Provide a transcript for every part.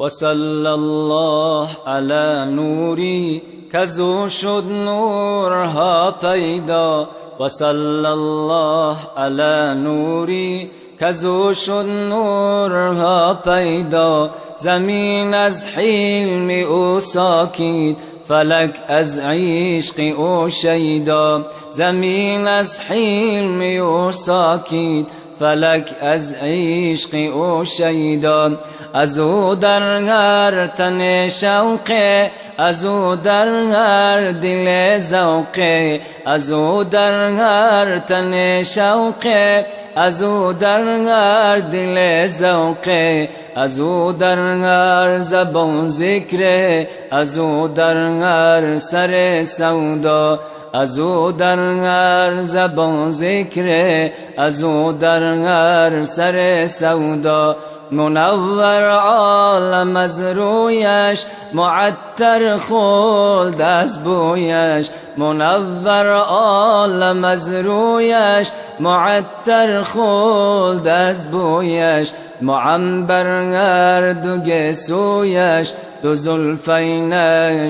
وصلی الله علی نوری کزو شد نورها پیدا. وصلی الله علی نوری کزو شد نورها پیدا. زمین از حلم او ساکید، فلک از عشق او شیدا. زمین از حلم او ساکید، فلک از عشق او شیدا. از او در هر تن شوقه، از او در هر دل ذوقه. از او در هر تن شوقه، از او در هر دل ذوقه. از او در هر زبان ذکره، از او در هر سر سودا. از او در هر زبان ذکره، از او در هر سر سودا. منور عالم از رویش، معطر خلد از بویش. منور عالم از رویش، معطر خلد از بویش. معنبر هر دو گسویش، دو زلفین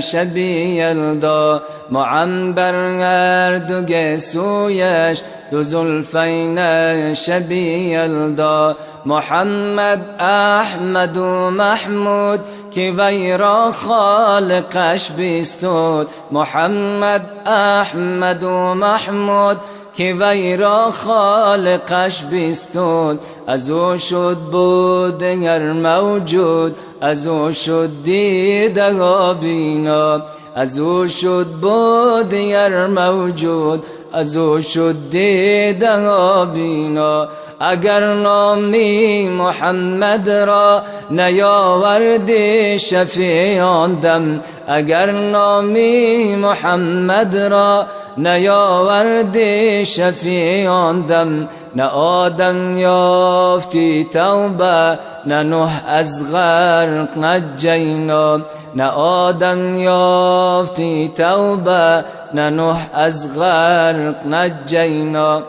شبیه یلدا. معنبر هر دو گسویش، دو زلفین شبیه یلدا. محمد احمد و محمود که وی را خالقش بیستود. محمد احمد و محمود که وی را خالقش بیستود. از او شد بود هر موجود، از او شد دیده ها بینا. از او شد بود هر موجود، از او شد دیده ها بینا. اگر نامی محمد را نیاوردی شفیعان دم. اگر نامی محمد را نیاوردی شفیعان دم. نه آدم یافتی توبه، نه نوح از غرق نجینا. نه آدم یافتی توبه، نه نوح از غرق نجینا.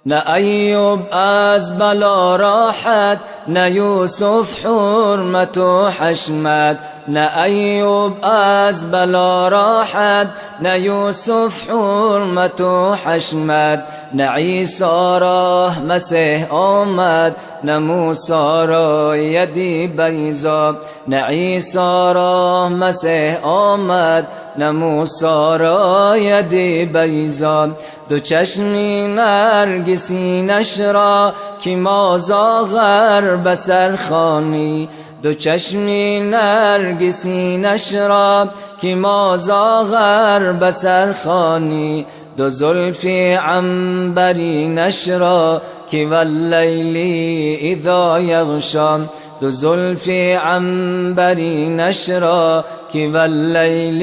نه ایوب از بلا راحت، نه یوسف حرمت و حشمت. نه ایوب از بلا راحت، نه یوسف حرمت و حشمت. نه عیسی را مسیح آمد، نه موسی را یدی بیضا. نه عیسی را مسیح آمد، نه موسی را یدی بیضا. دو چشمی نرگسینش را که مازا غرب سرخانی. دو چشمی نرگسینش را که مازا غرب سرخانی. دو زلفی عنبرینش را که واللیل اذا یغشا. دو زلفی عنبرینش را که واللیل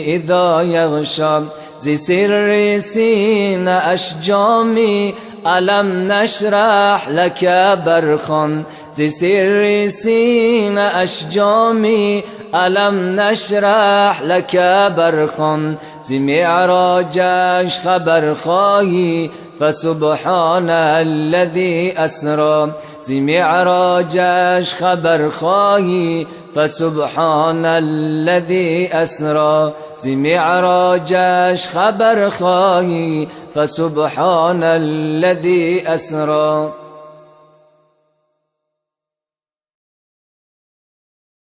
اذا یغشا. زی سر سینه اش جامی الم نشرح لک برخوان. زی سر سینه اش جامی الم نشرح لک برخوان. زی معراجش خبر خواهی فسبحان الذي اسرى. زی معراجش خبر خواهی فسبحان الذي اسرى. زی معراجش خبر خواهی فسبحان الذي اسرى.